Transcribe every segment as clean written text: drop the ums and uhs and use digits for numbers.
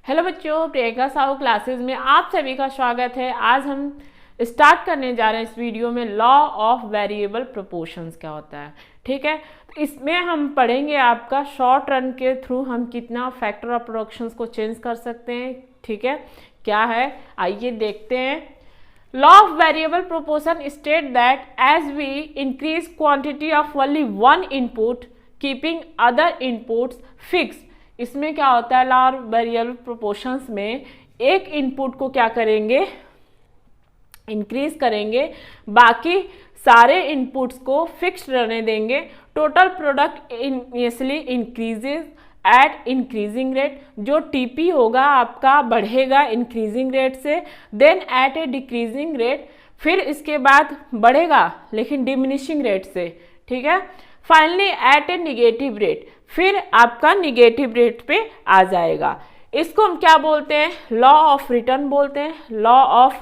Hello बच्चों, Priyanka Sahu classes में आप सभी का स्वागत है। आज हम स्टार्ट करने जा रहे हैं इस वीडियो में लॉ ऑफ वेरिएबल प्रोपोर्शंस क्या होता है। ठीक है, तो इसमें हम पढ़ेंगे आपका शॉर्ट रन के थ्रू हम कितना फैक्टर ऑफ प्रोडक्शंस को चेंज कर सकते हैं। ठीक है, क्या है आइए देखते हैं। Law of variable proportion state that as we increase quantity of only one input keeping other inputs fix. इसमें क्या होता है, लॉ ऑफ वेरिएबल प्रोपोर्शंस में एक इनपुट को क्या करेंगे, इंक्रीज करेंगे, बाकी सारे इनपुट्स को फिक्स्ड रहने देंगे। Total product initially increases at increasing rate. जो टीपी होगा आपका बढ़ेगा इंक्रीजिंग रेट से, देन एट ए डिक्रीजिंग रेट, फिर इसके बाद बढ़ेगा लेकिन डिमिनिशिंग रेट से। ठीक है, finally at A negative rate, फिर आपका निगेटिव रेट पे आ जाएगा। इसको हम क्या बोलते हैं, लॉ ऑफ रिटर्न बोलते हैं, law of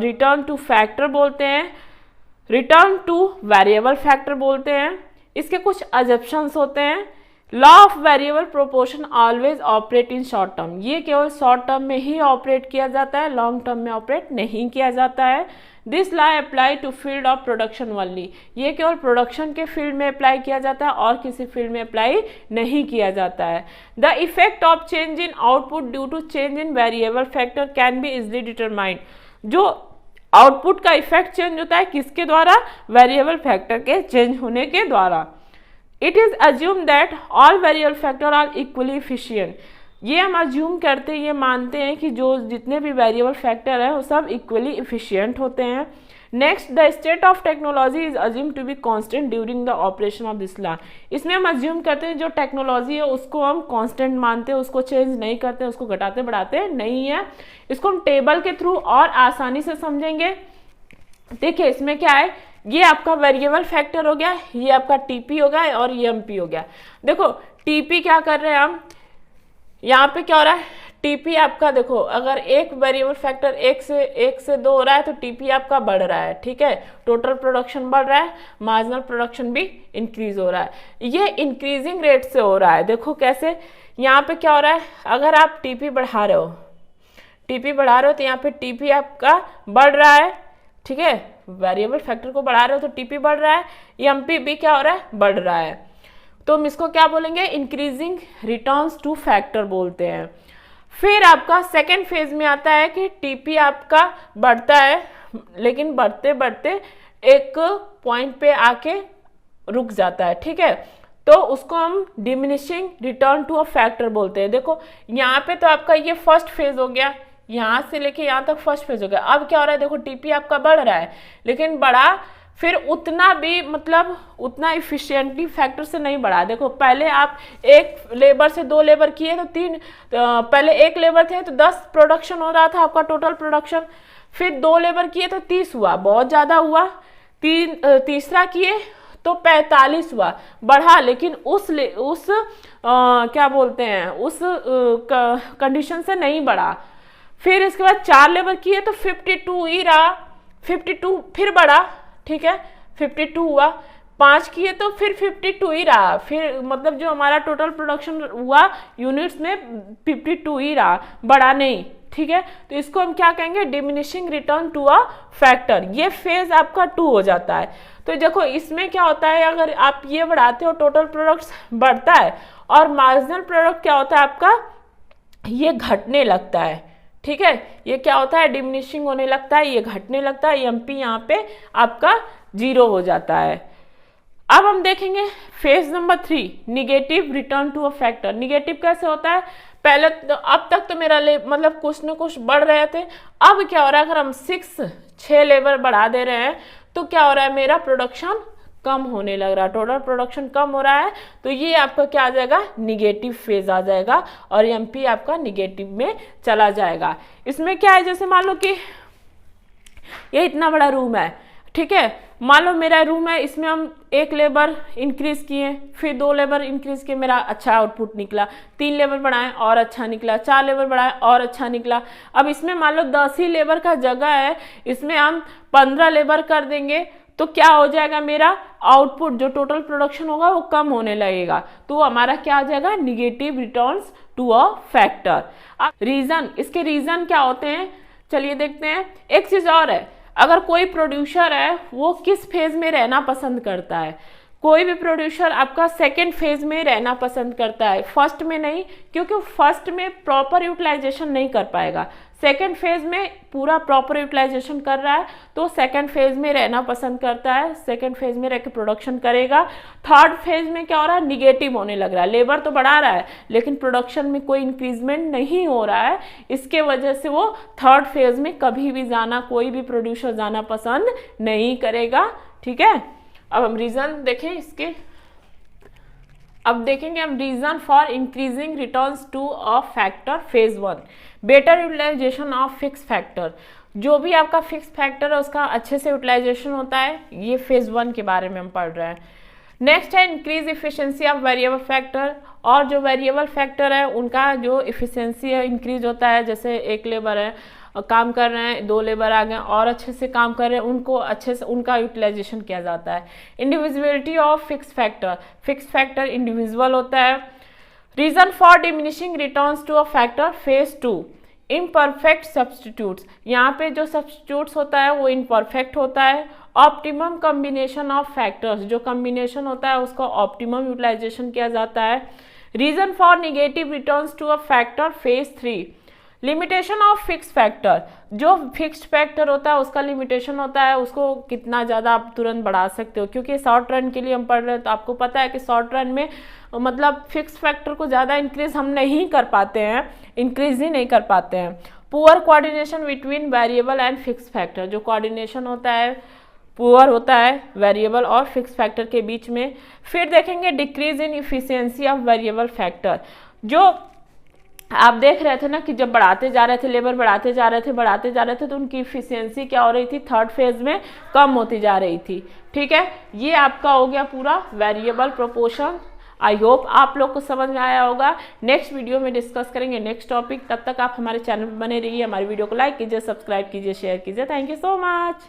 return two factor बोलते हैं, रिटर्न टू वेरिएबल फैक्टर बोलते हैं। इसके कुछ अजप्शंस होते हैं। Law of variable proportion always operate in short term, ये केवल शॉर्ट टर्म में ही ऑपरेट किया जाता है, लॉन्ग टर्म में ऑपरेट नहीं किया जाता है। This law apply to field of production only, ये केवल प्रोडक्शन के फील्ड में अप्लाई किया जाता है और किसी फील्ड में अप्लाई नहीं किया जाता है। The effect of change in output due to change in variable factor can be easily determined. जो आउटपुट का इफेक्ट चेंज होता है किसके द्वारा, वेरिएबल फैक्टर के चेंज होने के द्वारा। It is assume that all variable factor are equally efficient, ये हम अज्यूम करते हैं, ये मानते हैं कि जो जितने भी वेरिएबल फैक्टर है वो सब इक्वली इफिशियंट होते हैं। Next, the state of technology is assume to be constant during the operation of this law. इसमें हम अज्यूम करते हैं जो टेक्नोलॉजी है उसको हम कांस्टेंट मानते हैं, उसको चेंज नहीं करते, उसको घटाते बढ़ाते नहीं है। इसको हम टेबल के थ्रू और आसानी से समझेंगे। देखिए इसमें क्या है, ये आपका वेरिएबल फैक्टर हो गया, ये आपका टीपी हो गया और ये एमपी हो गया। देखो टीपी क्या कर रहे हैं हम, यहाँ पे क्या हो रहा है, टीपी आपका देखो अगर एक वेरिएबल फैक्टर एक से 2 हो रहा है तो टीपी आपका बढ़ रहा है। ठीक है, टोटल प्रोडक्शन बढ़ रहा है, मार्जिनल प्रोडक्शन भी इंक्रीज हो रहा है, ये इंक्रीजिंग रेट से हो रहा है। देखो कैसे, यहाँ पे क्या हो रहा है, अगर आप टीपी बढ़ा रहे हो तो यहाँ पे टीपी आपका बढ़ रहा है। ठीक है, वेरिएबल फैक्टर को बढ़ा रहे हो तो टीपी बढ़ रहा है, एमपी भी क्या हो रहा है, बढ़ रहा है। तो हम इसको क्या बोलेंगे, इंक्रीजिंग रिटर्न्स टू फैक्टर बोलते हैं। फिर आपका सेकेंड फेज में आता है कि टीपी आपका बढ़ता है लेकिन बढ़ते बढ़ते एक पॉइंट पे आके रुक जाता है। ठीक है, तो उसको हम diminishing return to a factor बोलते हैं। देखो यहाँ पे तो आपका ये फर्स्ट फेज हो गया, यहाँ से लेके यहाँ तक फर्स्ट फेज हो गया। अब क्या हो रहा है, देखो टीपी आपका बढ़ रहा है लेकिन बढ़ा फिर उतना भी मतलब उतना इफिशिएंटली फैक्टर से नहीं बढ़ा। देखो पहले आप एक लेबर से 2 लेबर किए तो 3, पहले 1 लेबर थे तो 10 प्रोडक्शन हो रहा था आपका टोटल प्रोडक्शन, फिर 2 लेबर किए तो 30 हुआ, बहुत ज़्यादा हुआ। तीसरा किए तो 45 हुआ, बढ़ा लेकिन उस क्या बोलते हैं उस कंडीशन से नहीं बढ़ा। फिर इसके बाद 4 लेबर किए तो 52 ही रहा, 52 फिर बढ़ा। ठीक है, 52 हुआ, 5 किए तो फिर 52 ही रहा, फिर मतलब जो हमारा टोटल प्रोडक्शन हुआ यूनिट्स में 52 ही रहा, बढ़ा नहीं। ठीक है, तो इसको हम क्या कहेंगे, diminishing return to a factor. ये फेज आपका 2 हो जाता है। तो देखो इसमें क्या होता है, अगर आप ये बढ़ाते हो टोटल प्रोडक्ट बढ़ता है और मार्जिनल प्रोडक्ट क्या होता है आपका, ये घटने लगता है। ठीक है, ये क्या होता है, डिमिनिशिंग होने लगता है, ये घटने लगता है, एमपी यहाँ पे आपका 0 हो जाता है। अब हम देखेंगे phase number 3, negative return to a factor. Negative कैसे होता है, पहले तो अब तक तो मेरा मतलब कुछ न कुछ बढ़ रहे थे, अब क्या हो रहा है, अगर हम 6 लेबर बढ़ा दे रहे हैं तो क्या हो रहा है, मेरा प्रोडक्शन कम होने लग रहा है, टोटल प्रोडक्शन कम हो रहा है, तो ये आपका क्या आ जाएगा, निगेटिव फेज आ जाएगा और एमपी आपका निगेटिव में चला जाएगा। इसमें क्या है, जैसे मान लो कि ये इतना बड़ा रूम है। ठीक है, मान लो मेरा रूम है, इसमें हम 1 लेबर इंक्रीज किए, फिर 2 लेबर इंक्रीज किए, मेरा अच्छा आउटपुट निकला, 3 लेबर बढ़ाएं और अच्छा निकला, 4 लेबर बढ़ाएं और अच्छा निकला। अब इसमें मान लो 10 ही लेबर का जगह है, इसमें हम 15 लेबर कर देंगे तो क्या हो जाएगा, मेरा आउटपुट जो टोटल प्रोडक्शन होगा वो कम होने लगेगा, तो हमारा क्या आ जाएगा, negative returns to a factor. अब रीजन, इसके रीजन क्या होते हैं चलिए देखते हैं। एक चीज और है, अगर कोई प्रोड्यूसर है वो किस फेज में रहना पसंद करता है, कोई भी प्रोड्यूसर आपका सेकेंड फेज में रहना पसंद करता है, फर्स्ट में नहीं, क्योंकि फर्स्ट में प्रॉपर यूटिलाइजेशन नहीं कर पाएगा। सेकेंड फेज में पूरा प्रॉपर यूटिलाइजेशन कर रहा है तो सेकेंड फेज में रहना पसंद करता है, सेकेंड फेज में रह के प्रोडक्शन करेगा। थर्ड फेज में क्या हो रहा है, निगेटिव होने लग रहा है, लेबर तो बढ़ा रहा है लेकिन प्रोडक्शन में कोई इंक्रीजमेंट नहीं हो रहा है, इसके वजह से वो थर्ड फेज में कभी भी जाना, कोई भी प्रोड्यूसर जाना पसंद नहीं करेगा। ठीक है, अब हम रीजन देखें इसके। अब देखेंगे हम reason for increasing returns to a factor phase 1, better utilisation of fix factor. जो भी आपका फिक्स फैक्टर है उसका अच्छे से यूटिलाइजेशन होता है, ये फेज 1 के बारे में हम पढ़ रहे हैं। नेक्स्ट है increase efficiency of variable factor, और जो वेरिएबल फैक्टर है उनका जो इफिशिएंसी है इंक्रीज होता है। जैसे एक लेबर है काम कर रहे हैं, 2 लेबर आ गए और अच्छे से काम कर रहे हैं, उनको अच्छे से उनका यूटिलाइजेशन किया जाता है। Individuality of fix factor, fix factor individual होता है। Reason for diminishing returns to a factor phase 2, imperfect substitutes, यहाँ पे जो सब्सटीट्यूट्स होता है वो इम्परफेक्ट होता है। ऑप्टिमम कॉम्बिनेशन ऑफ फैक्टर्स, जो कॉम्बिनेशन होता है उसका ऑप्टिमम यूटिलाइजेशन किया जाता है। Reason for negative returns to a factor phase 3, limitation of fix factor, जो फिक्स्ड फैक्टर होता है उसका लिमिटेशन होता है, उसको कितना ज़्यादा आप तुरंत बढ़ा सकते हो, क्योंकि शॉर्ट रन के लिए हम पढ़ रहे हैं तो आपको पता है कि शॉर्ट रन में मतलब फिक्स फैक्टर को ज़्यादा इंक्रीज हम नहीं कर पाते हैं, इंक्रीज ही नहीं कर पाते हैं। Poor coordination between variable and fix factor, जो कोऑर्डिनेशन होता है पुअर होता है वेरिएबल और फिक्स फैक्टर के बीच में। फिर देखेंगे decrease in efficiency of variable factor, जो आप देख रहे थे ना कि जब बढ़ाते जा रहे थे, लेबर बढ़ाते जा रहे थे तो उनकी इफिशियंसी क्या हो रही थी, थर्ड फेज में कम होती जा रही थी। ठीक है, ये आपका हो गया पूरा वेरिएबल प्रोपोर्शन। आई होप आप लोग को समझ में आया होगा। नेक्स्ट वीडियो में डिस्कस करेंगे नेक्स्ट टॉपिक, तब तक आप हमारे चैनल पर बने रहिए, हमारी वीडियो को लाइक कीजिए, सब्सक्राइब कीजिए, शेयर कीजिए। Thank you so much.